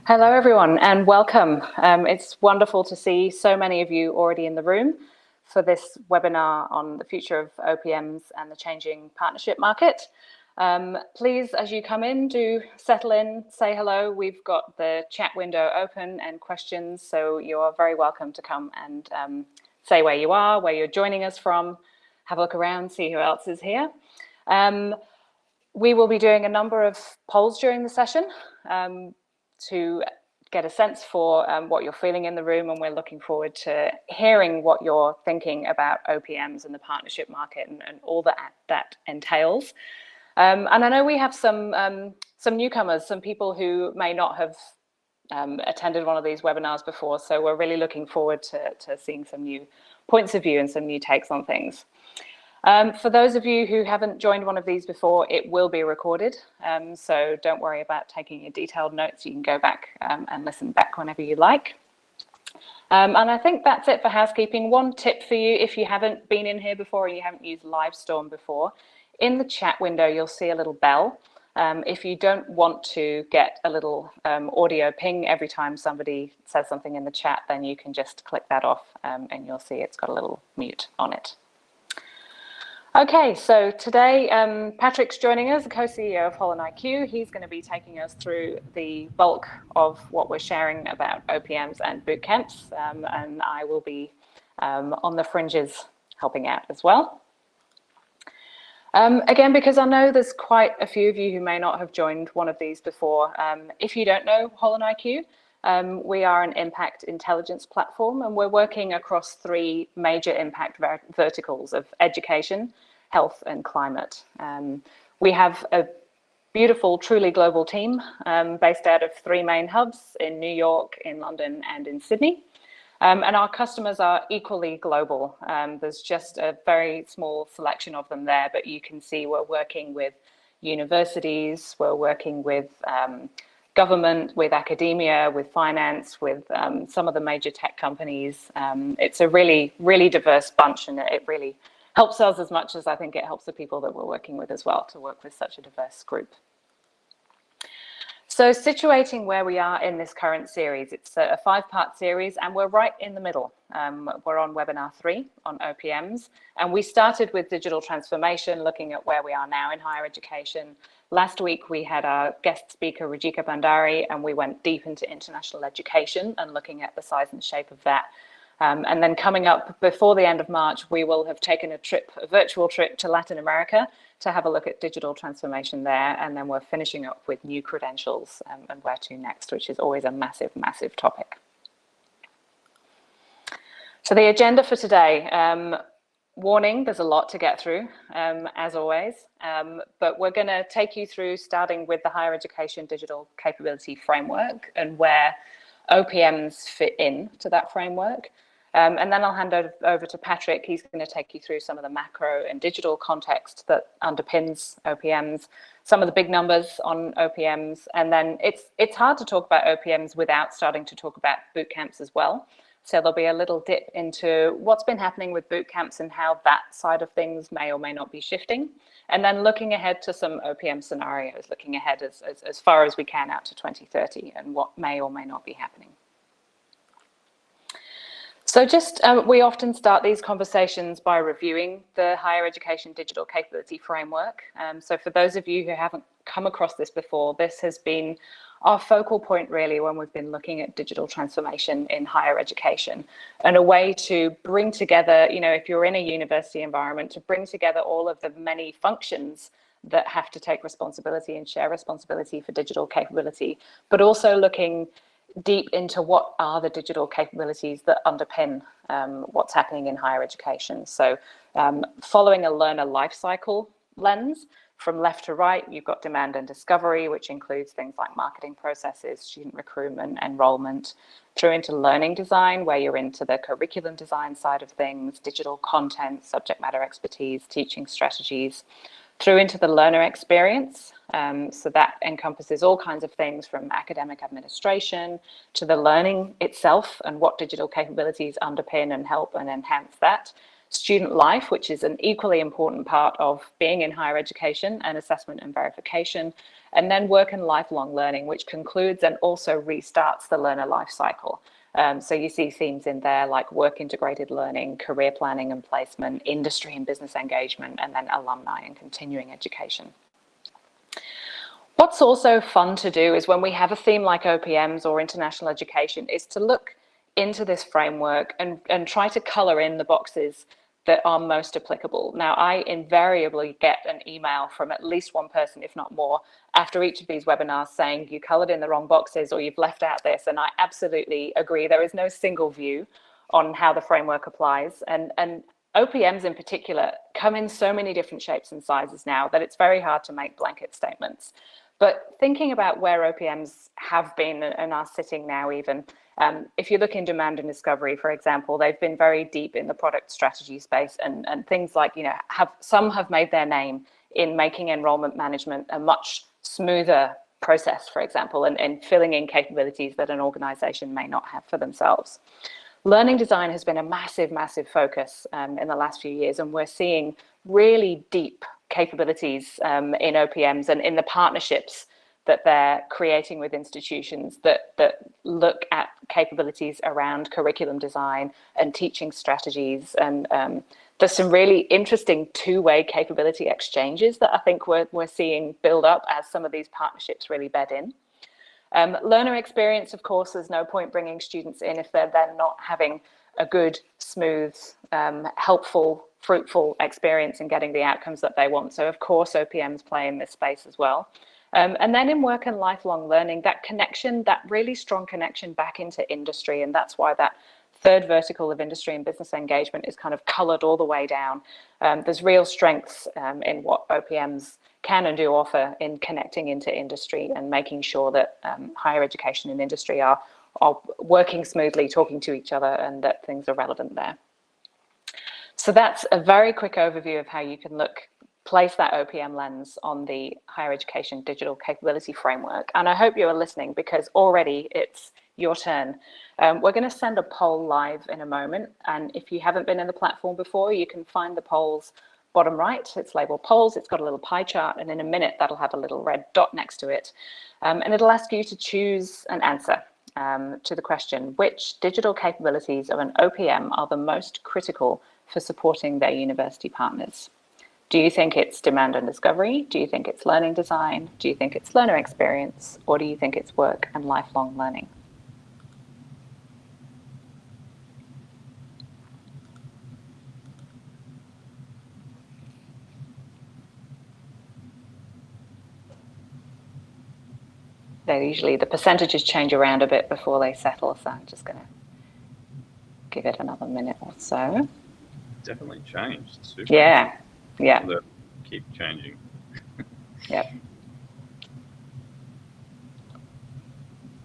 Hello, everyone, and welcome. It's wonderful to see so many of you already in the room for this webinar on the future of OPMs and the changing partnership market. Please, as you come in, do settle in, say hello. We've got the chat window open and questions, so you are very welcome to come and say where you are, where you're joining us from, have a look around, see who else is here. We will be doing a number of polls during the session to get a sense for what you're feeling in the room, and we're looking forward to hearing what you're thinking about OPMs and the partnership market and all that entails. And I know we have some newcomers, some people who may not have attended one of these webinars before, so we're really looking forward to seeing some new points of view and some new takes on things. For those of you who haven't joined one of these before, it will be recorded, so don't worry about taking your detailed notes. You can go back and listen back whenever you like. And I think that's it for housekeeping. One tip for you, if you haven't been in here before and you haven't used Livestorm before, in the chat window you'll see a little bell. If you don't want to get a little audio ping every time somebody says something in the chat, then you can just click that off and you'll see it's got a little mute on it. Okay, so today Patrick's joining us, the co-CEO of HolonIQ. He's going to be taking us through the bulk of what we're sharing about OPMs and bootcamps, and I will be on the fringes helping out as well. Again, because I know there's quite a few of you who may not have joined one of these before, if you don't know HolonIQ, we are an impact intelligence platform, and we're working across three major impact verticals of education, health, and climate. We have a beautiful, truly global team based out of three main hubs in New York, in London, and in Sydney. And our customers are equally global. There's just a very small selection of them there, but you can see we're working with universities, we're working with government, with academia, with finance, with some of the major tech companies. It's a really, really diverse bunch, and it really helps us as much as I think it helps the people that we're working with as well to work with such a diverse group. So situating where we are in this current series, it's a 5-part series, and we're right in the middle. We're on webinar 3 on OPMs, and we started with digital transformation, looking at where we are now in higher education. Last week, we had our guest speaker, Rajika Bandari, and we went deep into international education and looking at the size and shape of that. And then coming up before the end of March, we will have taken a virtual trip to Latin America to have a look at digital transformation there. And then we're finishing up with new credentials and where to next, which is always a massive, massive topic. So the agenda for today, warning, there's a lot to get through, as always, but we're going to take you through starting with the Higher Education Digital Capability Framework and where OPMs fit in to that framework. And then I'll hand over to Patrick. He's going to take you through some of the macro and digital context that underpins OPMs, some of the big numbers on OPMs, and then it's hard to talk about OPMs without starting to talk about bootcamps as well. So there'll be a little dip into what's been happening with bootcamps and how that side of things may or may not be shifting. And then looking ahead to some OPM scenarios, looking ahead as far as we can out to 2030 and what may or may not be happening. So just, we often start these conversations by reviewing the Higher Education Digital Capability Framework. So for those of you who haven't come across this before, this has been our focal point really when we've been looking at digital transformation in higher education, and a way to bring together, you know, if you're in a university environment, to bring together all of the many functions that have to take responsibility and share responsibility for digital capability, but also looking deep into what are the digital capabilities that underpin what's happening in higher education. So following a learner lifecycle lens, from left to right, you've got demand and discovery, which includes things like marketing processes, student recruitment, enrollment, through into learning design, where you're into the curriculum design side of things, digital content, subject matter expertise, teaching strategies, through into the learner experience. So that encompasses all kinds of things from academic administration to the learning itself and what digital capabilities underpin and help and enhance that, student life, which is an equally important part of being in higher education, and assessment and verification, and then work and lifelong learning, which concludes and also restarts the learner life cycle. So you see themes in there like work integrated learning, career planning and placement, industry and business engagement, and then alumni and continuing education. What's also fun to do is when we have a theme like OPMs or international education is to look into this framework and try to color in the boxes that are most applicable. Now, I invariably get an email from at least one person, if not more, after each of these webinars saying you colored in the wrong boxes or you've left out this. And I absolutely agree. There is no single view on how the framework applies. And OPMs in particular come in so many different shapes and sizes now that it's very hard to make blanket statements. But thinking about where OPMs have been and are sitting now even, if you look in demand and discovery, for example, they've been very deep in the product strategy space and things like, you know, some have made their name in making enrollment management a much smoother process, for example, and filling in capabilities that an organization may not have for themselves. Learning design has been a massive, massive focus in the last few years, and we're seeing really deep capabilities in OPMs and in the partnerships that they're creating with institutions that look at capabilities around curriculum design and teaching strategies. And there's some really interesting two-way capability exchanges that I think we're seeing build up as some of these partnerships really bed in. Learner experience, of course, there's no point bringing students in if they're then not having a good, smooth, helpful, fruitful experience in getting the outcomes that they want. So of course, OPMs play in this space as well. And then in work and lifelong learning, that connection, that really strong connection back into industry. And that's why that third vertical of industry and business engagement is kind of colored all the way down. There's real strengths in what OPMs can and do offer in connecting into industry and making sure that higher education and industry are working smoothly, talking to each other, and that things are relevant there. So that's a very quick overview of how you can place that OPM lens on the higher education digital capability framework. And I hope you are listening, because already it's your turn. We're going to send a poll live in a moment. And if you haven't been in the platform before, you can find the polls bottom right. It's labeled polls. It's got a little pie chart. And in a minute, that'll have a little red dot next to it. And it'll ask you to choose an answer to the question, which digital capabilities of an OPM are the most critical for supporting their university partners? Do you think it's demand and discovery? Do you think it's learning design? Do you think it's learner experience? Or do you think it's work and lifelong learning? The percentages change around a bit before they settle, so I'm just going to give it another minute or so. Definitely changed. Super. Yeah. Keep changing. Yep.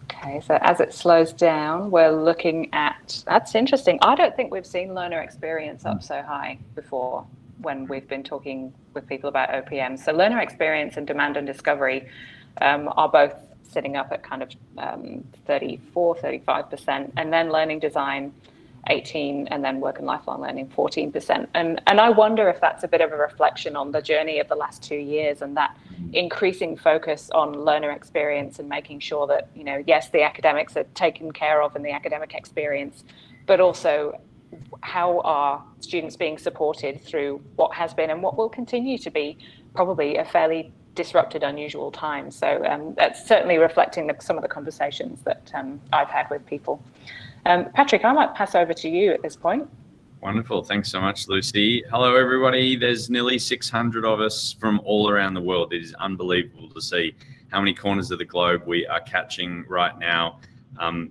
Okay, so as it slows down, we're looking at, that's interesting. I don't think we've seen learner experience up so high before when we've been talking with people about OPM. So learner experience and demand and discovery are both sitting up at kind of 34, 35%, and then learning design 18%, and then work and lifelong learning 14%. And I wonder if that's a bit of a reflection on the journey of the last 2 years and that increasing focus on learner experience and making sure that, you know, yes, the academics are taken care of in the academic experience, but also how are students being supported through what has been and what will continue to be probably a fairly disrupted, unusual time. So that's certainly reflecting some of the conversations that I've had with people. Patrick, I might pass over to you at this point. Wonderful. Thanks so much, Lucy. Hello, everybody. There's nearly 600 of us from all around the world. It is unbelievable to see how many corners of the globe we are catching right now.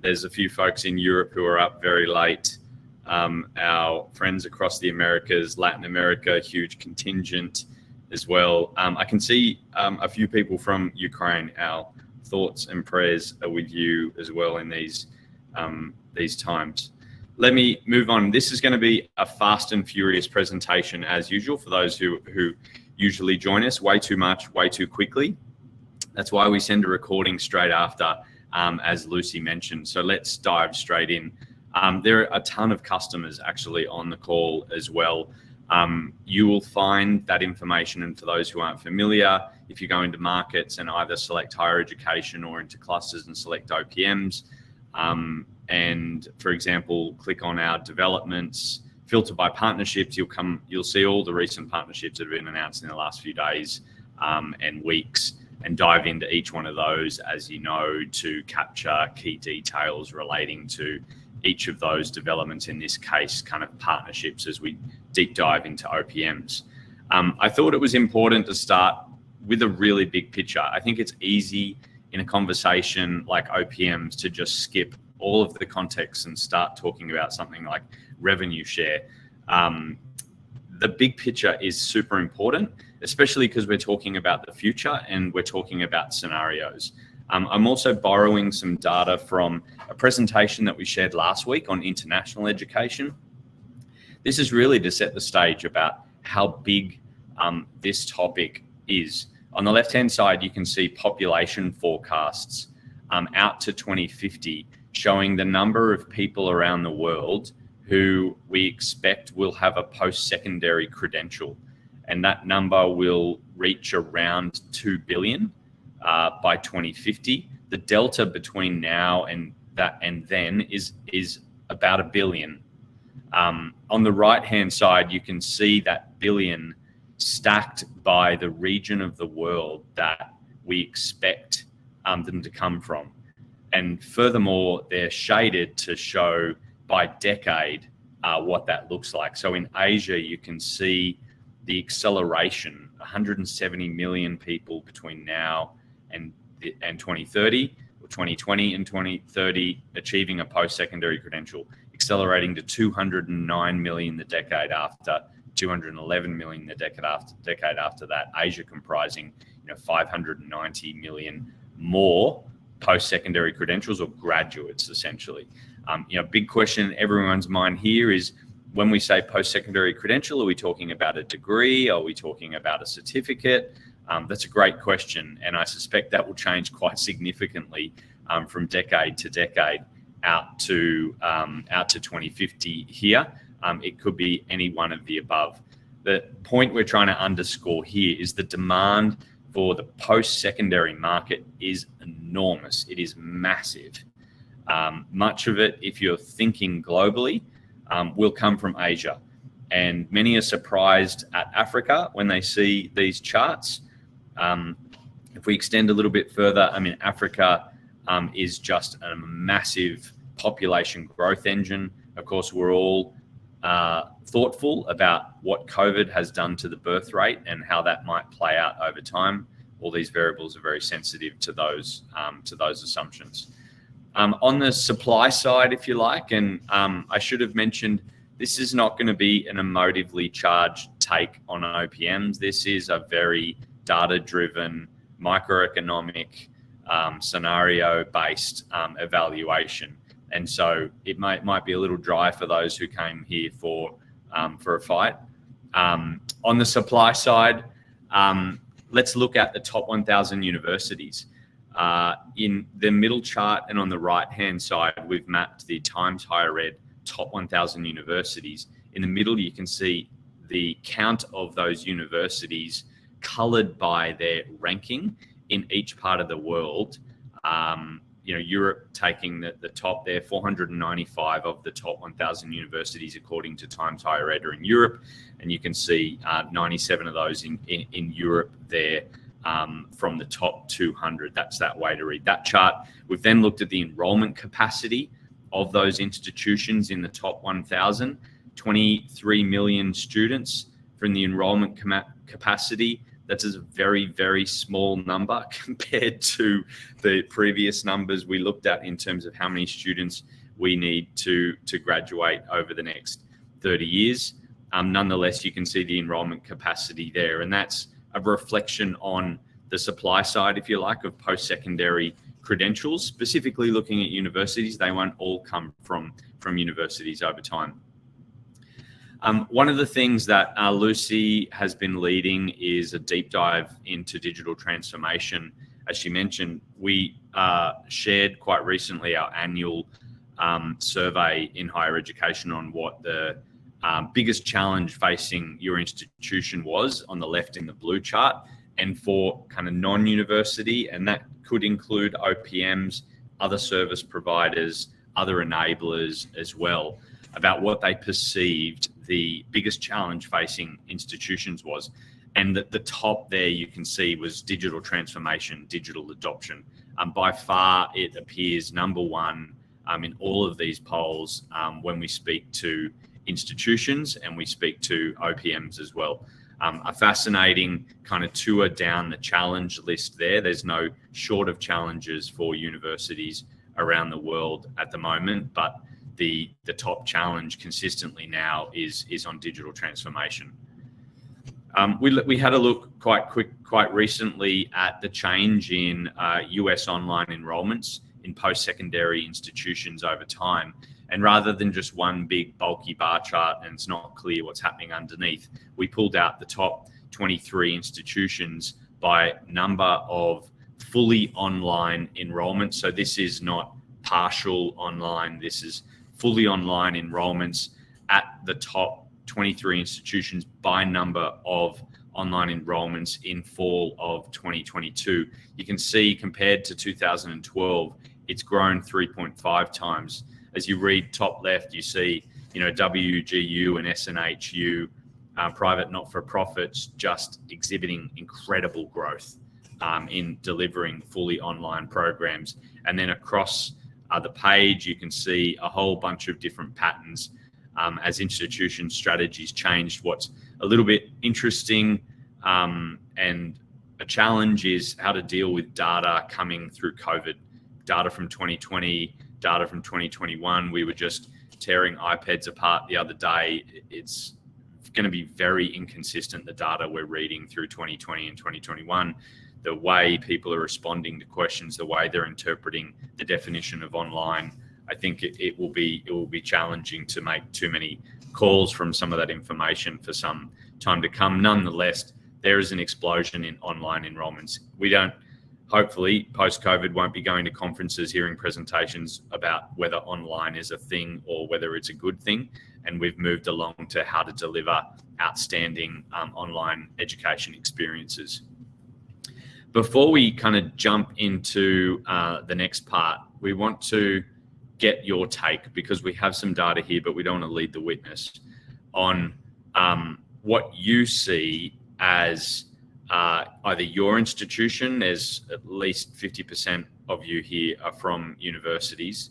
There's a few folks in Europe who are up very late. Our friends across the Americas, Latin America, huge contingent as well. I can see a few people from Ukraine. Our thoughts and prayers are with you as well in these times. Let me move on. This is going to be a fast and furious presentation as usual for those who usually join us. Way too much, way too quickly. That's why we send a recording straight after, as Lucy mentioned. So let's dive straight in. There are a ton of customers actually on the call as well. You will find that information, and for those who aren't familiar, if you go into markets and either select higher education or into clusters and select OPMs, and for example, click on our developments, filter by partnerships, you'll see all the recent partnerships that have been announced in the last few days and weeks, and dive into each one of those, as you know, to capture key details relating to each of those developments, in this case, kind of partnerships, as we deep dive into OPMs. I thought it was important to start with a really big picture. I think it's easy in a conversation like OPMs to just skip all of the context and start talking about something like revenue share. The big picture is super important, especially because we're talking about the future and we're talking about scenarios. I'm also borrowing some data from a presentation that we shared last week on international education. This is really to set the stage about how big this topic is. On the left-hand side, you can see population forecasts out to 2050, showing the number of people around the world who we expect will have a post-secondary credential. And that number will reach around 2 billion by 2050. The delta between now and then is about 1 billion. On the right-hand side, you can see that billion stacked by the region of the world that we expect them to come from. And furthermore, they're shaded to show by decade what that looks like. So in Asia, you can see the acceleration, 170 million people between now and 2030, or 2020 and 2030, achieving a post-secondary credential, accelerating to 209 million the decade after, 211 million the decade after that. Asia comprising 590 million more post-secondary credentials, or graduates essentially. Big question in everyone's mind here is, when we say post-secondary credential, are we talking about a degree? Are we talking about a certificate? That's a great question, and I suspect that will change quite significantly from decade to decade out to 2050 here. It could be any one of the above. The point we're trying to underscore here is the demand for the post-secondary market is enormous. It is massive. Much of it, if you're thinking globally, will come from Asia. And many are surprised at Africa when they see these charts. If we extend a little bit further, Africa is just a massive population growth engine. Of course, we're all thoughtful about what COVID has done to the birth rate and how that might play out over time. All these variables are very sensitive to those assumptions. On the supply side, if you like, and I should have mentioned, this is not going to be an emotively charged take on OPMs. This is a very data-driven, microeconomic, scenario-based evaluation. And so it might be a little dry for those who came here for a fight. On the supply side, let's look at the top 1,000 universities. In the middle chart and on the right-hand side, we've mapped the Times Higher Ed top 1,000 universities. In the middle, you can see the count of those universities colored by their ranking in each part of the world. Europe taking the top there, 495 of the top 1,000 universities according to Times Higher Ed are in Europe, and you can see 97 of those in Europe there from the top 200. That's that way to read that chart. We've then looked at the enrollment capacity of those institutions in the top 1,000, 23 million students from the enrollment capacity. That's a very, very small number compared to the previous numbers we looked at in terms of how many students we need to graduate over the next 30 years. Nonetheless, you can see the enrollment capacity there, and that's a reflection on the supply side, if you like, of post-secondary credentials. Specifically looking at universities, they won't all come from universities over time. One of the things that Lucy has been leading is a deep dive into digital transformation. As she mentioned, we shared quite recently our annual survey in higher education on what the biggest challenge facing your institution was on the left in the blue chart, and for kind of non-university, and that could include OPMs, other service providers, other enablers as well, about what they perceived the biggest challenge facing institutions was. And at the top there, you can see was digital transformation, digital adoption. By far, it appears number one in all of these polls when we speak to institutions and we speak to OPMs as well. A fascinating kind of tour down the challenge list there. There's no short of challenges for universities around the world at the moment, but the top challenge consistently now is on digital transformation. We had a look quite recently at the change in US online enrollments in post-secondary institutions over time. And rather than just one big bulky bar chart and it's not clear what's happening underneath, we pulled out the top 23 institutions by number of fully online enrollments. So this is not partial online, this is fully online enrollments at the top 23 institutions by number of online enrollments in fall of 2022. You can see compared to 2012, it's grown 3.5 times. As you read top left, you see, WGU and SNHU, private not-for-profits, just exhibiting incredible growth in delivering fully online programs. And then across the page, you can see a whole bunch of different patterns as institution strategies changed. What's a little bit interesting and a challenge is how to deal with data coming through COVID, data from 2020, data from 2021. We were just tearing iPads apart the other day. It's going to be very inconsistent, the data we're reading through 2020 and 2021. The way people are responding to questions, the way they're interpreting the definition of online, I think it will be challenging to make too many calls from some of that information for some time to come. Nonetheless, there is an explosion in online enrollments. We don't, hopefully, post-COVID, won't be going to conferences, hearing presentations about whether online is a thing or whether it's a good thing. And we've moved along to how to deliver outstanding online education experiences. Before we kind of jump into the next part, we want to get your take, because we have some data here, but we don't want to lead the witness, on what you see as either your institution. There's at least 50% of you here are from universities.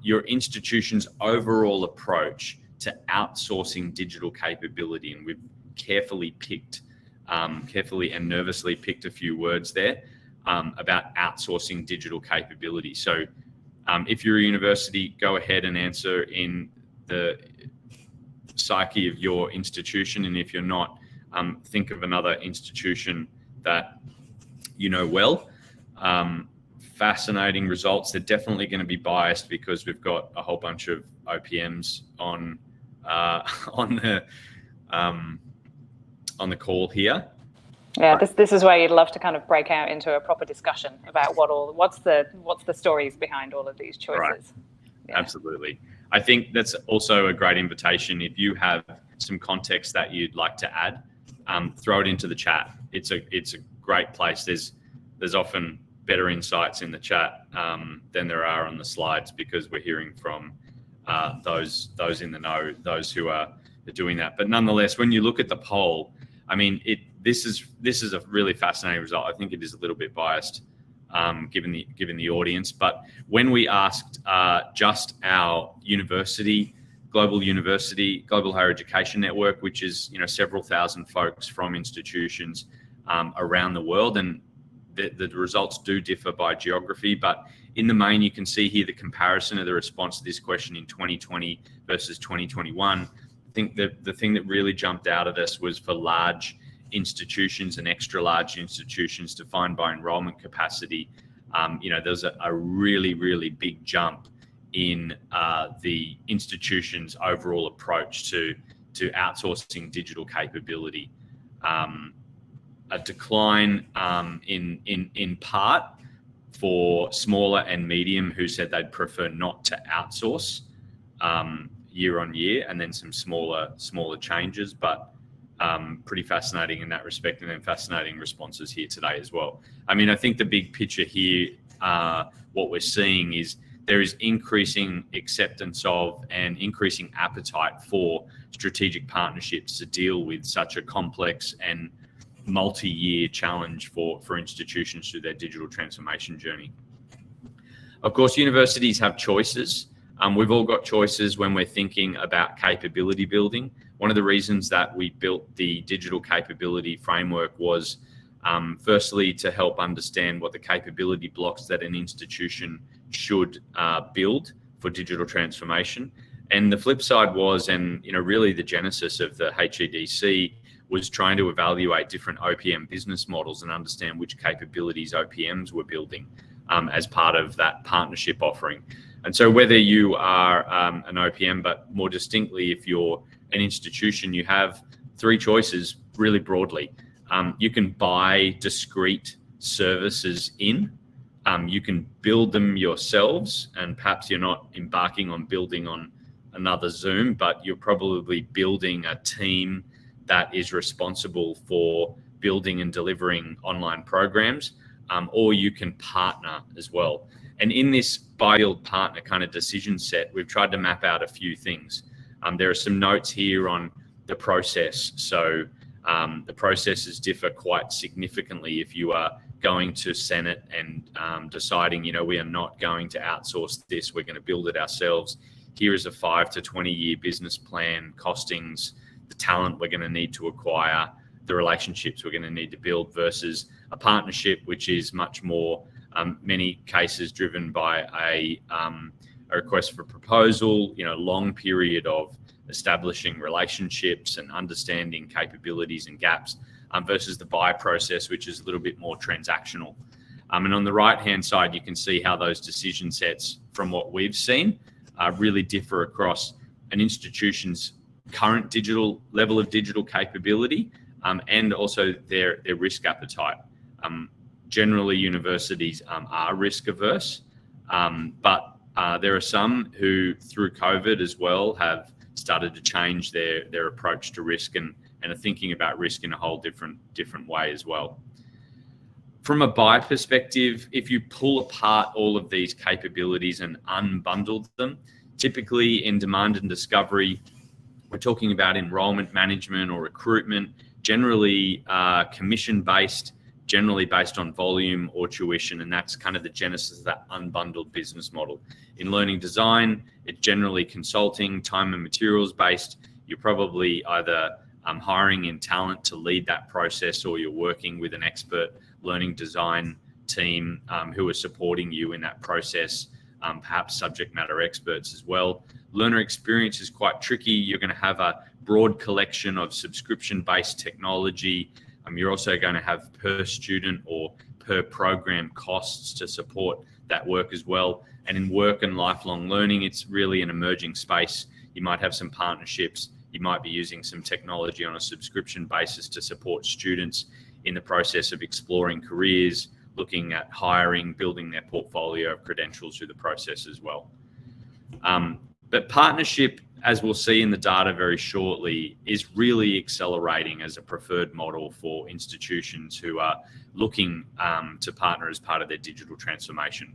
Your institution's overall approach to outsourcing digital capability, and we've carefully and nervously picked a few words there about outsourcing digital capability. So if you're a university, go ahead and answer in the psyche of your institution. And if you're not, think of another institution that you know well. Fascinating results. They're definitely going to be biased because we've got a whole bunch of OPMs on the call here. Yeah, this is where you'd love to kind of break out into a proper discussion about what's the stories behind all of these choices. Right. Yeah. Absolutely. I think that's also a great invitation. If you have some context that you'd like to add, throw it into the chat. It's a great place. There's often better insights in the chat than there are on the slides, because we're hearing from those in the know, those who are doing that. But nonetheless, when you look at the poll, I mean, this is a really fascinating result. I think it is a little bit biased given the audience. But when we asked just our global higher education network, which is several thousand folks from institutions around the world, and the results do differ by geography, but in the main, you can see here the comparison of the response to this question in 2020 versus 2021. I think the thing that really jumped out at us was for large institutions and extra large institutions defined by enrollment capacity. There's a really, really big jump in the institution's overall approach to outsourcing digital capability. A decline in part for smaller and medium who said they'd prefer not to outsource year on year, and then some smaller changes, but pretty fascinating in that respect, and then fascinating responses here today as well. I mean, I think the big picture here, what we're seeing is there is increasing acceptance of and increasing appetite for strategic partnerships to deal with such a complex and multi-year challenge for institutions through their digital transformation journey. Of course, universities have choices. We've all got choices when we're thinking about capability building. One of the reasons that we built the digital capability framework was firstly to help understand what the capability blocks that an institution should build for digital transformation. And the flip side was, and really the genesis of the HEDC was trying to evaluate different OPM business models and understand which capabilities OPMs were building as part of that partnership offering. And so whether you are an OPM, but more distinctly, if you're an institution, you have three choices really broadly. You can buy discrete services in. You can build them yourselves, and perhaps you're not embarking on building on another Zoom, but you're probably building a team that is responsible for building and delivering online programs, or you can partner as well. And in this buy, build, partner kind of decision set, we've tried to map out a few things. There are some notes here on the process. So the processes differ quite significantly if you are going to Senate and deciding, we are not going to outsource this, we're going to build it ourselves. Here is a 5 to 20 year business plan, costings, the talent we're going to need to acquire, the relationships we're going to need to build, versus a partnership, which is much more, many cases driven by a request for proposal, long period of establishing relationships and understanding capabilities and gaps, versus the buy process, which is a little bit more transactional. And on the right-hand side, you can see how those decision sets, from what we've seen, really differ across an institution's current digital level of digital capability, and also their risk appetite. Generally, universities are risk averse, but there are some who, through COVID as well, have started to change their approach to risk and are thinking about risk in a whole different way as well. From a buy perspective, if you pull apart all of these capabilities and unbundle them, typically in demand and discovery, we're talking about enrollment management or recruitment, generally commission-based, generally based on volume or tuition, and that's kind of the genesis of that unbundled business model. In learning design, it's generally consulting, time and materials based. You're probably either hiring in talent to lead that process, or you're working with an expert learning design team who are supporting you in that process, perhaps subject matter experts as well. Learner experience is quite tricky. You're going to have a broad collection of subscription-based technology. You're also going to have per student or per program costs to support that work as well. And in work and lifelong learning, it's really an emerging space. You might have some partnerships. You might be using some technology on a subscription basis to support students in the process of exploring careers, looking at hiring, building their portfolio of credentials through the process as well. But partnership, as we'll see in the data very shortly, is really accelerating as a preferred model for institutions who are looking to partner as part of their digital transformation.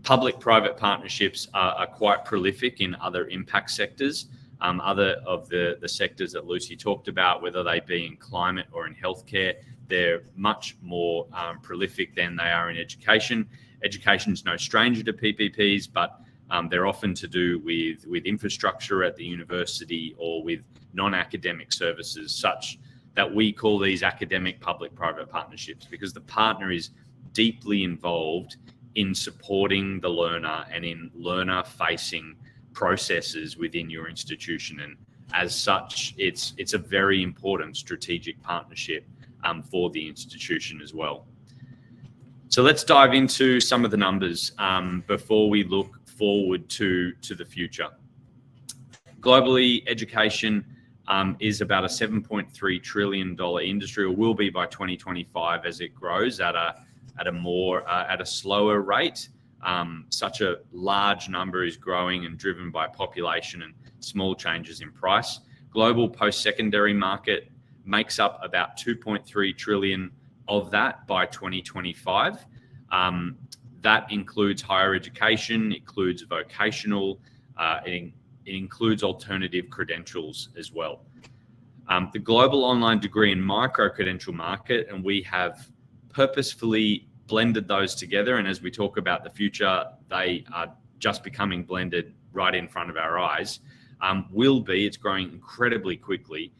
Public-private partnerships are quite prolific in other impact sectors. Other of the sectors that Lucy talked about, whether they be in climate or in healthcare, they're much more prolific than they are in education. Education is no stranger to PPPs, but they're often to do with infrastructure at the university or with non-academic services, such that we call these academic public-private partnerships, because the partner is deeply involved in supporting the learner and in learner-facing processes within your institution. And as such, it's a very important strategic partnership for the institution as well. So let's dive into some of the numbers before we look forward to the future. Globally, education is about a $7.3 trillion industry, or will be by 2025 as it grows at at a slower rate. Such a large number is growing and driven by population and small changes in price. Global post-secondary market makes up about 2.3 trillion of that by 2025. That includes higher education, includes vocational, it includes alternative credentials as well. The global online degree and micro-credential market, and we have purposefully blended those together. And as we talk about the future, they are just becoming blended right in front of our eyes. It's growing incredibly quickly,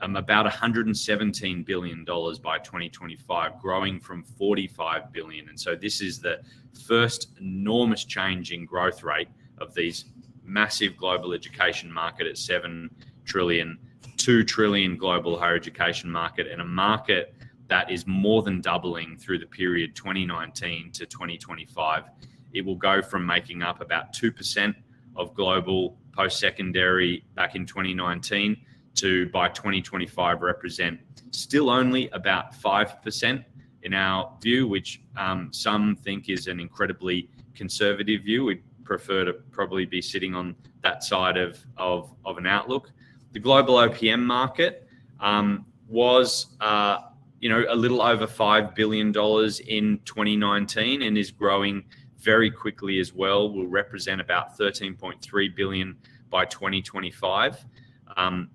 about $117 billion by 2025, growing from 45 billion. And so this is the first enormous change in growth rate of these massive global education market at 7 trillion, 2 trillion global higher education market, and a market that is more than doubling through the period 2019 to 2025. It will go from making up about 2% of global post-secondary back in 2019 to by 2025 represent still only about 5% in our view, which some think is an incredibly conservative view. We'd prefer to probably be sitting on that side of an outlook. The global OPM market was a little over $5 billion in 2019 and is growing very quickly as well. Will represent about 13.3 billion by 2025.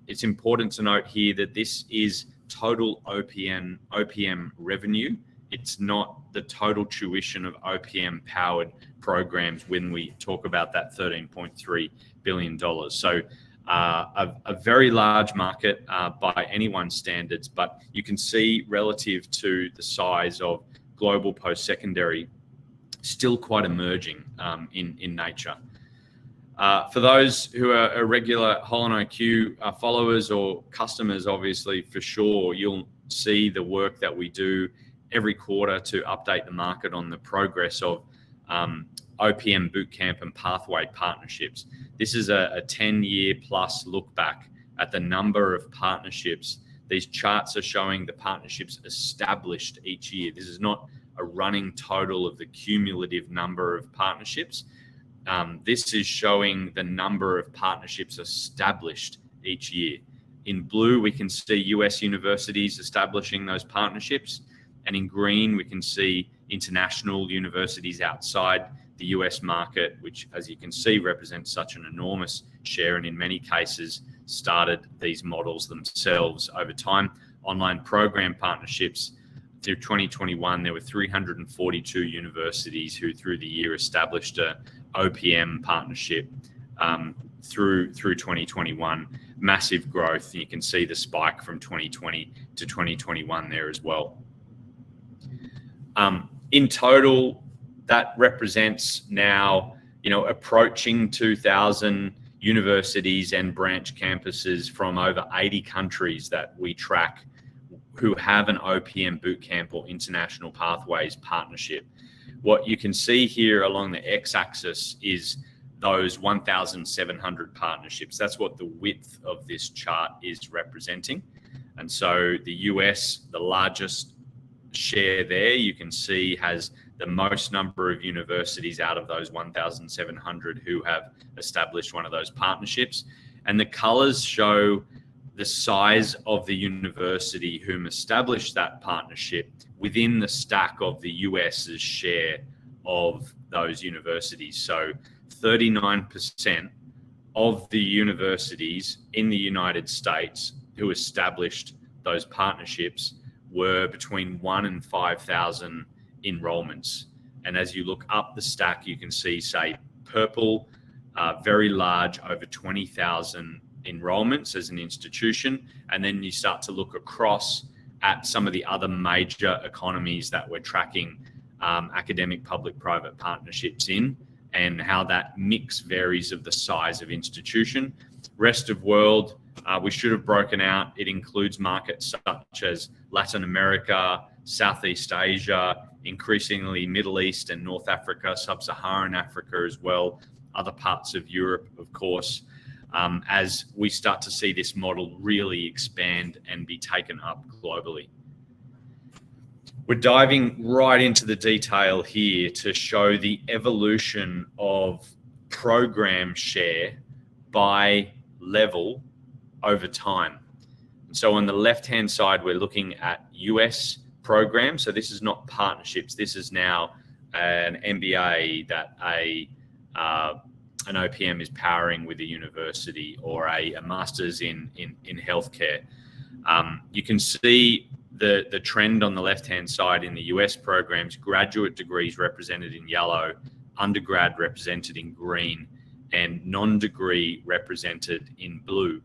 It's important to note here that this is total OPM revenue. It's not the total tuition of OPM powered programs when we talk about that $13.3 billion. So a very large market by anyone's standards, but you can see relative to the size of global post-secondary, still quite emerging in nature. For those who are regular HolonIQ followers or customers, obviously, for sure, you'll see the work that we do every quarter to update the market on the progress of OPM Bootcamp and Pathway partnerships. This is a 10-year plus look back at the number of partnerships. These charts are showing the partnerships established each year. This is not a running total of the cumulative number of partnerships. This is showing the number of partnerships established each year. In blue, we can see US universities establishing those partnerships. And in green, we can see international universities outside the US market, which, as you can see, represents such an enormous share and in many cases started these models themselves over time. Online program partnerships, through 2021, there were 342 universities who through the year established a OPM partnership through 2021. Massive growth. You can see the spike from 2020 to 2021 there as well. In total, that represents now, approaching 2,000 universities and branch campuses from over 80 countries that we track who have an OPM Bootcamp or International Pathways partnership. What you can see here along the x-axis is those 1,700 partnerships. That's what the width of this chart is representing. And so the US, the largest share there, you can see has the most number of universities out of those 1,700 who have established one of those partnerships. And the colors show the size of the university whom established that partnership within the stack of the US's share of those universities. So 39% of the universities in the United States who established those partnerships were between 1,000 and 5,000 enrollments. And as you look up the stack, you can see, say, purple, very large, over 20,000 enrollments as an institution. And then you start to look across at some of the other major economies that we're tracking academic public-private partnerships in, and how that mix varies of the size of institution. Rest of world, we should have broken out. It includes markets such as Latin America, Southeast Asia, increasingly Middle East and North Africa, Sub-Saharan Africa as well, other parts of Europe, of course, as we start to see this model really expand and be taken up globally. We're diving right into the detail here to show the evolution of program share by level over time. So on the left-hand side, we're looking at US programs. So this is not partnerships. This is now an MBA that an OPM is powering with a university, or a master's in healthcare. You can see the trend on the left-hand side in the US programs: graduate degrees represented in yellow, undergrad represented in green, and non-degree represented in blue.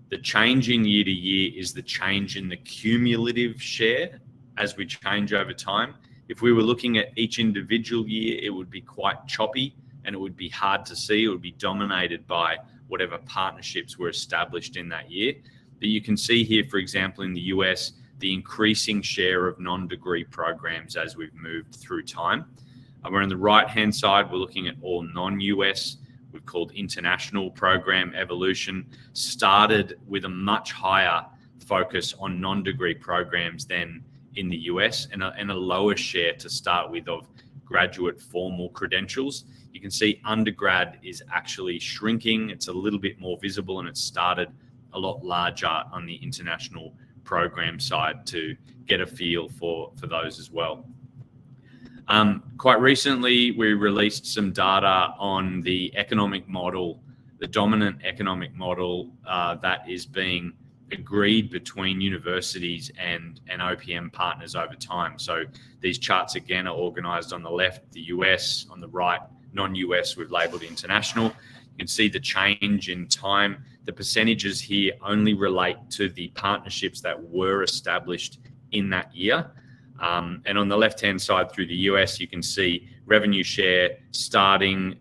The change in year to year is the change in the cumulative share as we change over time. If we were looking at each individual year, it would be quite choppy and it would be hard to see. It would be dominated by whatever partnerships were established in that year. But you can see here, for example, in the US, the increasing share of non-degree programs as we've moved through time. We're on the right-hand side, we're looking at all non-US. We've called international program evolution, started with a much higher focus on non-degree programs than in the US, and a lower share to start with of graduate formal credentials. You can see undergrad is actually shrinking. It's a little bit more visible, and it started a lot larger on the international program side to get a feel for those as well. Quite recently, we released some data on the economic model, the dominant economic model that is being agreed between universities and OPM partners over time. So these charts again are organized on the left, the US, on the right, non-US, we've labeled international. You can see the change in time. The percentages here only relate to the partnerships that were established in that year. And on the left-hand side through the US, you can see revenue share starting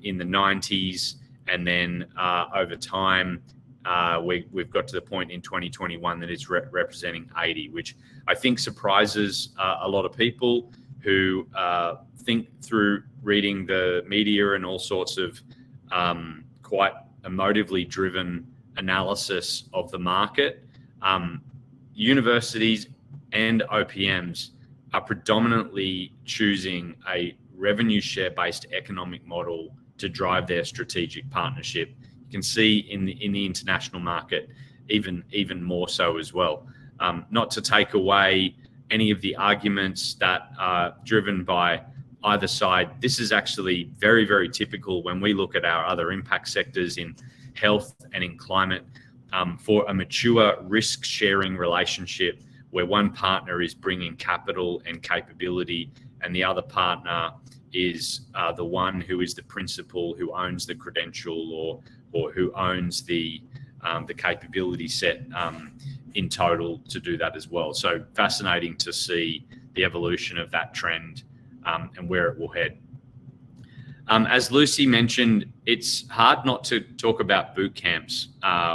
in the 90s, and then over time, we've got to the point in 2021 that it's representing 80, which I think surprises a lot of people who think through reading the media and all sorts of quite emotively driven analysis of the market. Universities and OPMs are predominantly choosing a revenue share based economic model to drive their strategic partnership. You can see in the international market even more so as well. Not to take away any of the arguments that are driven by either side, this is actually very, very typical when we look at our other impact sectors in health and in climate, for a mature risk sharing relationship where one partner is bringing capital and capability and the other partner is the one who is the principal, who owns the credential or who owns the capability set in total to do that as well. So fascinating to see the evolution of that trend and where it will head. As Lucy mentioned, it's hard not to talk about boot camps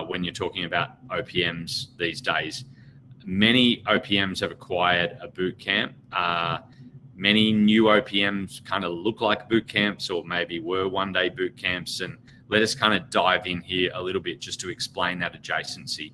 when you're talking about OPMs these days. Many OPMs have acquired a boot camp. Many new OPMs kind of look like boot camps, or maybe were one-day boot camps. And let us kind of dive in here a little bit just to explain that adjacency.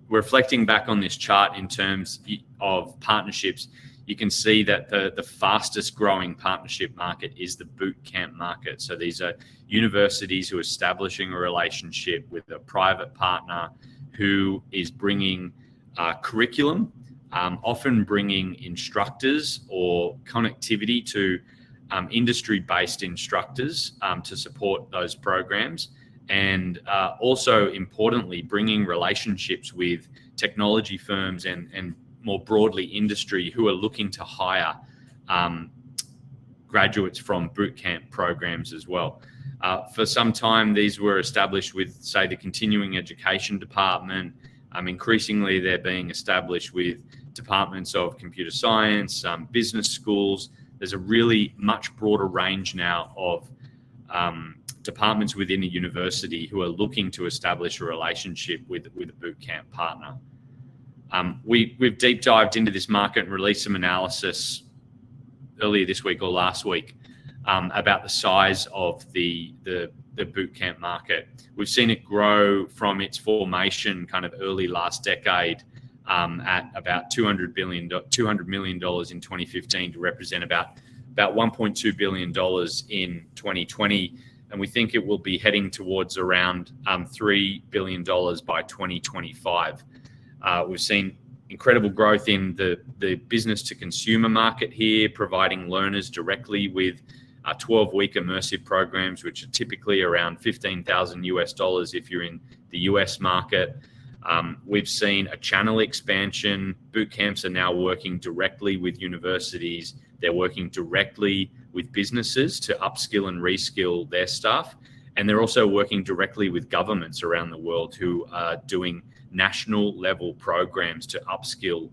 Reflecting back on this chart in terms of partnerships, you can see that the fastest growing partnership market is the boot camp market. So these are universities who are establishing a relationship with a private partner who is bringing curriculum, often bringing instructors or connectivity to industry-based instructors to support those programs. And also importantly, bringing relationships with technology firms and more broadly industry who are looking to hire graduates from bootcamp programs as well. For some time, these were established with, say, the continuing education department. Increasingly, they're being established with departments of computer science, business schools. There's a really much broader range now of departments within a university who are looking to establish a relationship with a bootcamp partner. We've deep dived into this market and released some analysis earlier this week or last week about the size of the bootcamp market. We've seen it grow from its formation kind of early last decade at about $200 million in 2015 to represent about $1.2 billion in 2020. And we think it will be heading towards around $3 billion by 2025. We've seen incredible growth in the business to consumer market here, providing learners directly with 12-week immersive programs, which are typically around $15,000 if you're in the US market. We've seen a channel expansion. Boot camps are now working directly with universities. They're working directly with businesses to upskill and reskill their staff. And they're also working directly with governments around the world who are doing national level programs to upskill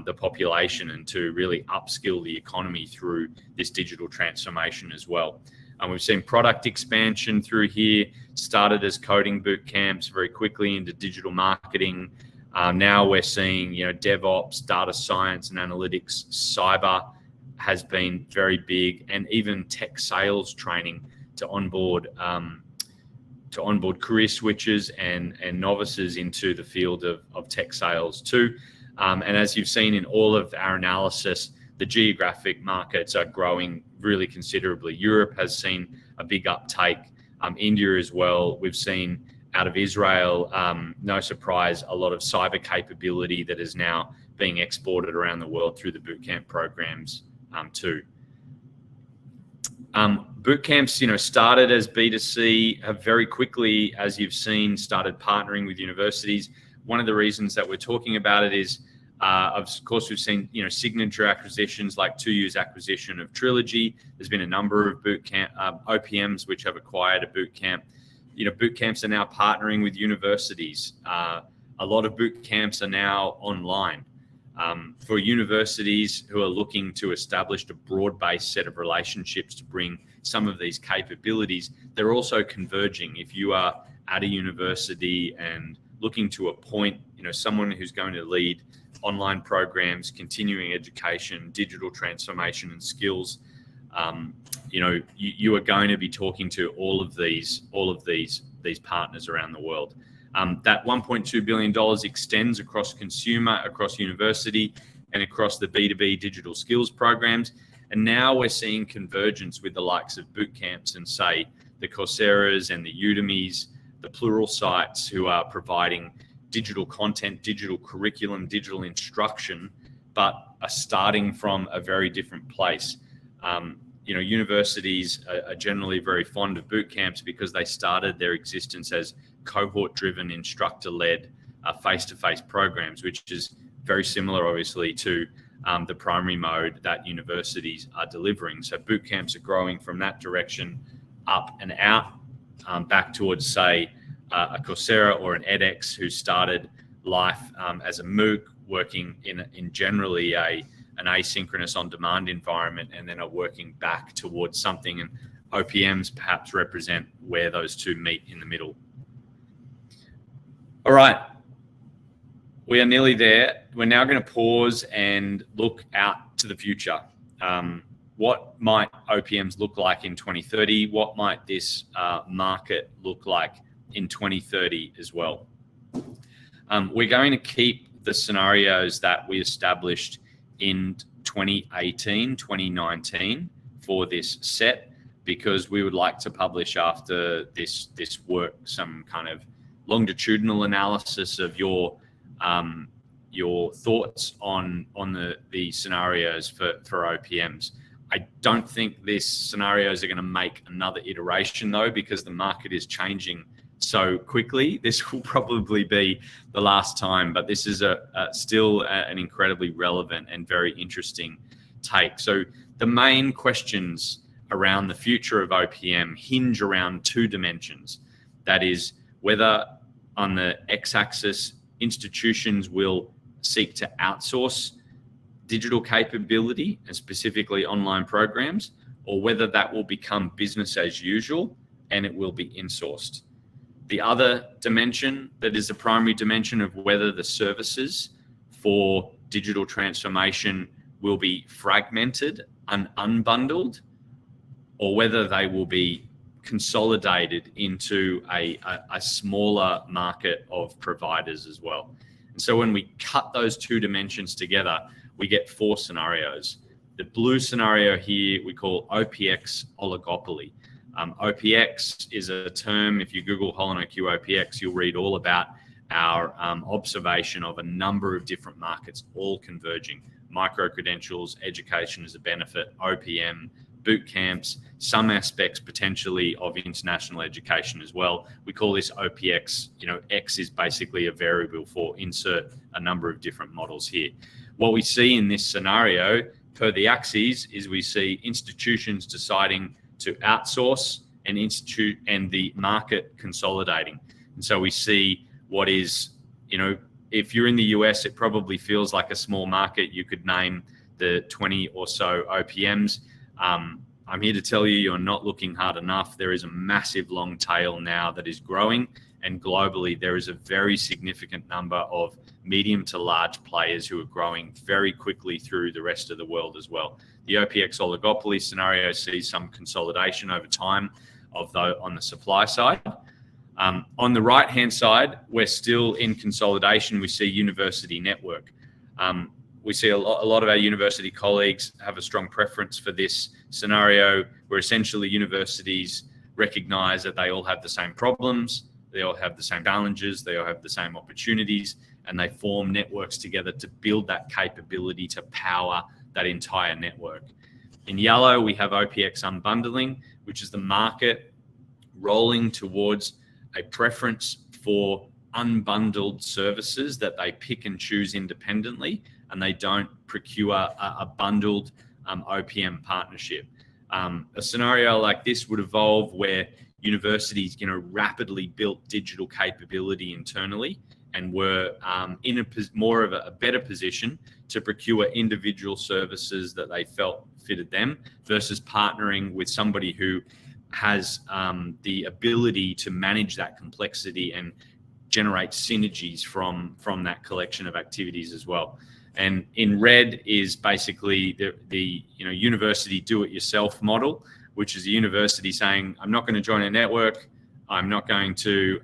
the population and to really upskill the economy through this digital transformation as well. We've seen product expansion through here, started as coding boot camps, very quickly into digital marketing. Now we're seeing, DevOps, data science and analytics, cyber has been very big, and even tech sales training to onboard career switchers and novices into the field of tech sales too. And as you've seen in all of our analysis, the geographic markets are growing really considerably. Europe has seen a big uptake, India as well. We've seen out of Israel, no surprise, a lot of cyber capability that is now being exported around the world through the bootcamp programs too. Boot camps, started as B2C, have very quickly, as you've seen, started partnering with universities. One of the reasons that we're talking about it is, of course, we've seen, signature acquisitions like 2U's acquisition of Trilogy. There's been a number of bootcamp OPMs which have acquired a bootcamp. Boot camps are now partnering with universities. A lot of boot camps are now online. For universities who are looking to establish a broad-based set of relationships to bring some of these capabilities, they're also converging. If you are at a university and looking to appoint, someone who's going to lead online programs, continuing education, digital transformation and skills, you are going to be talking to all of these partners around the world. That $1.2 billion extends across consumer, across university, and across the B2B digital skills programs. And now we're seeing convergence with the likes of boot camps and, say, the Coursera's and the Udemy's, the Plural sites who are providing digital content, digital curriculum, digital instruction, but are starting from a very different place. Universities are generally very fond of boot camps because they started their existence as cohort-driven, instructor-led, face-to-face programs, which is very similar, obviously, to the primary mode that universities are delivering. So boot camps are growing from that direction up and out, back towards, say, a Coursera or an edX who started life as a MOOC, working in generally an asynchronous on-demand environment, and then are working back towards something. And OPMs perhaps represent where those two meet in the middle. All right, we are nearly there. We're now going to pause and look out to the future. What might OPMs look like in 2030? What might this market look like in 2030 as well? We're going to keep the scenarios that we established in 2018, 2019 for this set, because we would like to publish after this work some kind of longitudinal analysis of your thoughts on the scenarios for OPMs. I don't think these scenarios are going to make another iteration though, because the market is changing so quickly. This will probably be the last time, but this is still an incredibly relevant and very interesting take. So the main questions around the future of OPM hinge around two dimensions. That is, whether on the x-axis institutions will seek to outsource digital capability and specifically online programs, or whether that will become business as usual and it will be insourced. The other dimension that is the primary dimension of whether the services for digital transformation will be fragmented and unbundled, or whether they will be consolidated into a smaller market of providers as well. And so when we cut those two dimensions together, we get 4 scenarios. The blue scenario here we call OPX oligopoly. OPX is a term, if you Google HolonIQ OPX, you'll read all about our observation of a number of different markets all converging. Micro-credentials, education as a benefit, OPM, boot camps, some aspects potentially of international education as well. We call this OPX. X is basically a variable for insert a number of different models here. What we see in this scenario per the axes is we see institutions deciding to outsource and the market consolidating. And so we see what is, if you're in the US, it probably feels like a small market. You could name the 20 or so OPMs. I'm here to tell you, you're not looking hard enough. There is a massive long tail now that is growing, and globally there is a very significant number of medium to large players who are growing very quickly through the rest of the world as well. The OPX oligopoly scenario sees some consolidation over time on the supply side. On the right-hand side, we're still in consolidation. We see university network. We see a lot of our university colleagues have a strong preference for this scenario, where essentially universities recognize that they all have the same problems, they all have the same challenges, they all have the same opportunities, and they form networks together to build that capability to power that entire network. In yellow, we have OPX unbundling, which is the market rolling towards a preference for unbundled services that they pick and choose independently, and they don't procure a bundled OPM partnership. A scenario like this would evolve where universities rapidly built digital capability internally and were in a better position to procure individual services that they felt fitted them, versus partnering with somebody who has the ability to manage that complexity and generate synergies from that collection of activities as well. And in red is basically the university do-it-yourself model, which is a university saying, I'm not going to join a network, I'm not going to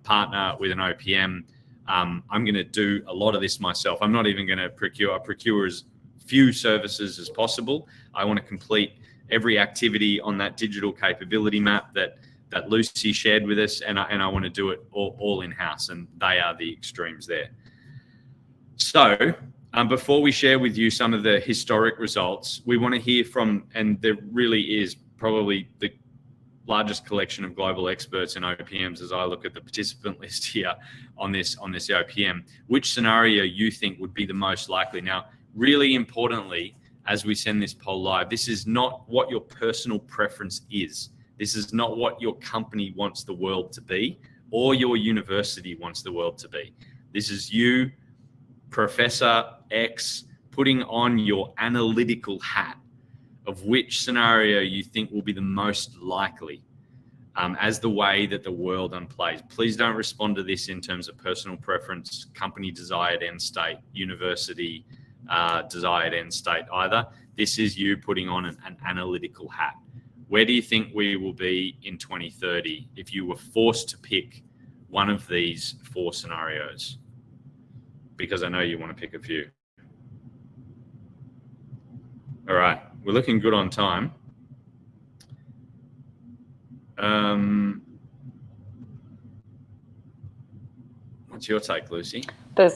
partner with an OPM, I'm going to do a lot of this myself. I'm not even going to procure as few services as possible. I want to complete every activity on that digital capability map that Lucy shared with us, and I want to do it all in-house, and they are the extremes there. So before we share with you some of the historic results, we want to hear from, and there really is probably the largest collection of global experts in OPMs as I look at the participant list here on this OPM, which scenario you think would be the most likely. Now, really importantly, as we send this poll live, this is not what your personal preference is. This is not what your company wants the world to be, or your university wants the world to be. This is you, Professor X, putting on your analytical hat of which scenario you think will be the most likely as the way that the world unplays. Please don't respond to this in terms of personal preference, company desired end state, university desired end state either. This is you putting on an analytical hat. Where do you think we will be in 2030 if you were forced to pick one of these 4 scenarios? Because I know you want to pick a few. All right, we're looking good on time. What's your take, Lucy? There's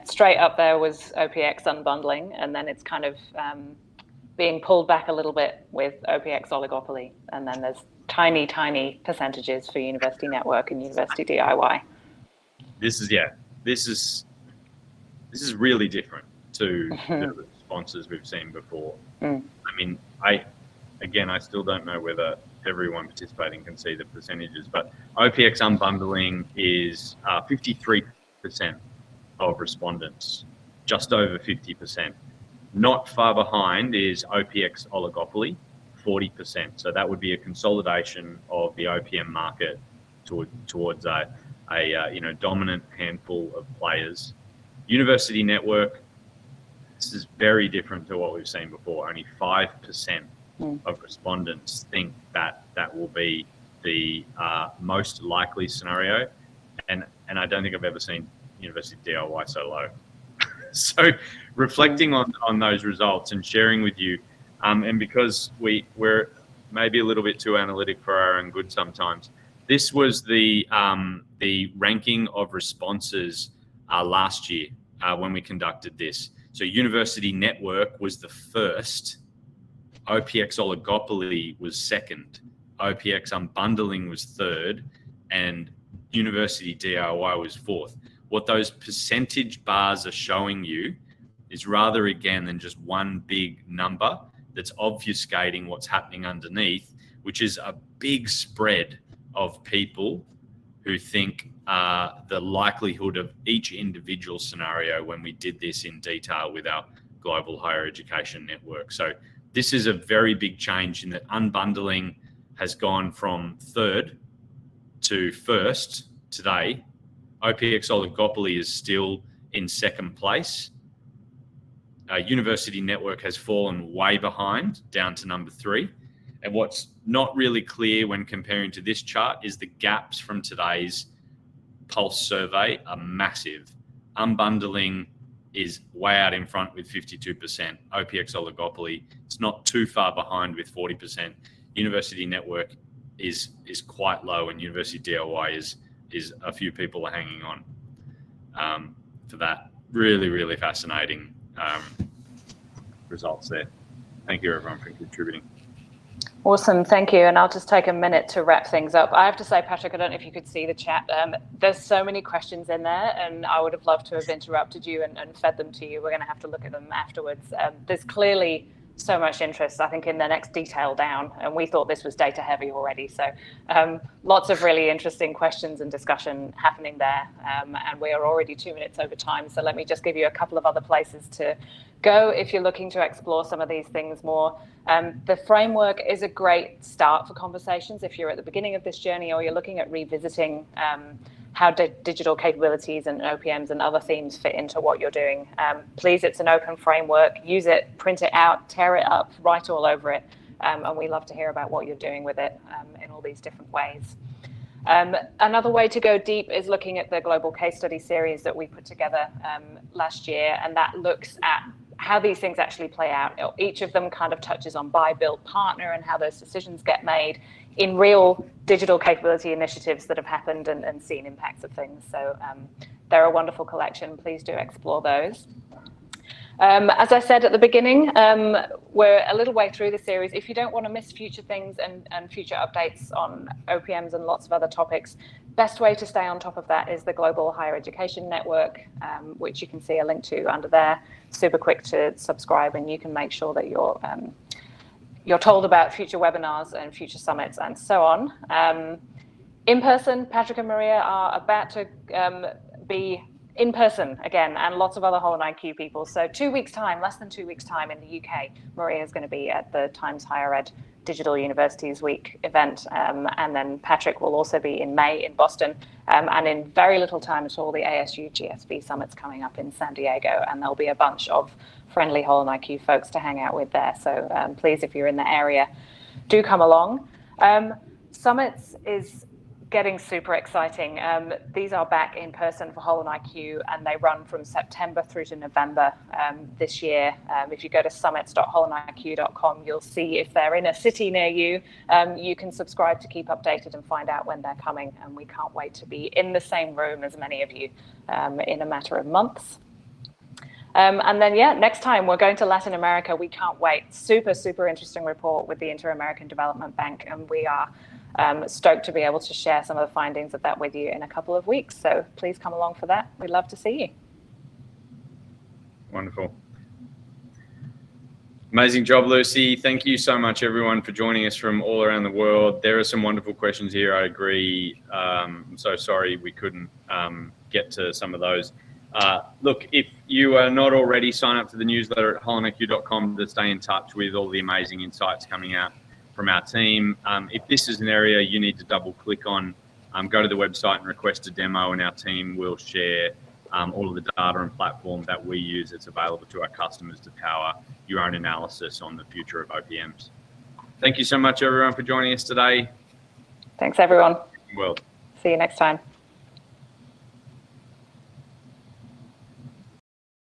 straight up there was OPX unbundling, and then it's kind of being pulled back a little bit with OPX oligopoly, and then there's tiny percentages for university network and university DIY. This is really different to the responses we've seen before. I mean, I still don't know whether everyone participating can see the percentages, but OPX unbundling is 53% of respondents, just over 50%. Not far behind is OPX oligopoly, 40%. So that would be a consolidation of the OPM market towards a dominant handful of players. University network, this is very different to what we've seen before. Only 5% of respondents think that will be the most likely scenario, and I don't think I've ever seen university DIY so low? So reflecting on those results and sharing with you, and because we're maybe a little bit too analytic for our own good sometimes, this was the ranking of responses last year when we conducted this. So University Network was the first, OPX Oligopoly was second, OPX Unbundling was third, and University DIY was fourth. What those percentage bars are showing you is rather, again, than just one big number that's obfuscating what's happening underneath, which is a big spread of people who think the likelihood of each individual scenario when we did this in detail with our global higher education network. So this is a very big change in that unbundling has gone from third to first today. OPX Oligopoly is still in second place. University Network has fallen way behind, down to number 3. And what's not really clear when comparing to this chart is the gaps from today's Pulse survey are massive. Unbundling is way out in front with 52%. OPX Oligopoly, it's not too far behind with 40%. University Network is quite low, and University DIY is a few people are hanging on for that. Really, really fascinating results there. Thank you, everyone, for contributing. Awesome, thank you. And I'll just take a minute to wrap things up. I have to say, Patrick, I don't know if you could see the chat. There's so many questions in there, and I would have loved to have interrupted you and fed them to you. We're going to have to look at them afterwards. There's clearly so much interest, I think, in the next detail down, and we thought this was data heavy already. So lots of really interesting questions and discussion happening there, and we are already 2 minutes over time. So let me just give you a couple of other places to go if you're looking to explore some of these things more. The framework is a great start for conversations if you're at the beginning of this journey, or you're looking at revisiting how digital capabilities and OPMs and other themes fit into what you're doing. Please, it's an open framework. Use it, print it out, tear it up, write all over it. And we love to hear about what you're doing with it in all these different ways. Another way to go deep is looking at the global case study series that we put together last year, and that looks at how these things actually play out. Each of them kind of touches on buy, build, partner, and how those decisions get made in real digital capability initiatives that have happened and seen impacts of things. So they're a wonderful collection. Please do explore those. As I said at the beginning, we're a little way through the series. If you don't want to miss future things and future updates on OPMs and lots of other topics, best way to stay on top of that is the Global Higher Education Network, which you can see a link to under there. Super quick to subscribe, and you can make sure that you're told about future webinars and future summits and so on. In person, Patrick and Maria are about to be in person again, and lots of other HolonIQ people. So 2 weeks time, less than 2 weeks time in the UK, Maria is going to be at the Times Higher Ed Digital Universities Week event. And then Patrick will also be in May in Boston, and in very little time at all, the ASU GSB Summit's coming up in San Diego, and there'll be a bunch of friendly HolonIQ folks to hang out with there. So please, if you're in the area, do come along. Summits is getting super exciting. These are back in person for HolonIQ, and they run from September through to November this year. If you go to summits.holoniq.com, you'll see if they're in a city near you. You can subscribe to keep updated and find out when they're coming, and we can't wait to be in the same room as many of you in a matter of months. And then, yeah, next time we're going to Latin America. We can't wait. Super, super interesting report with the Inter-American Development Bank, and we are stoked to be able to share some of the findings of that with you in a couple of weeks. So please come along for that. We'd love to see you. Wonderful. Amazing job, Lucy. Thank you so much, everyone, for joining us from all around the world. There are some wonderful questions here. I agree. I'm so sorry we couldn't get to some of those. Look, if you are not already, sign up to the newsletter at holoniq.com to stay in touch with all the amazing insights coming out from our team. If this is an area you need to double click on, go to the website and request a demo, and our team will share all of the data and platform that we use that's available to our customers to power your own analysis on the future of OPMs. Thank you so much, everyone, for joining us today. Thanks, everyone. Well, see you next time.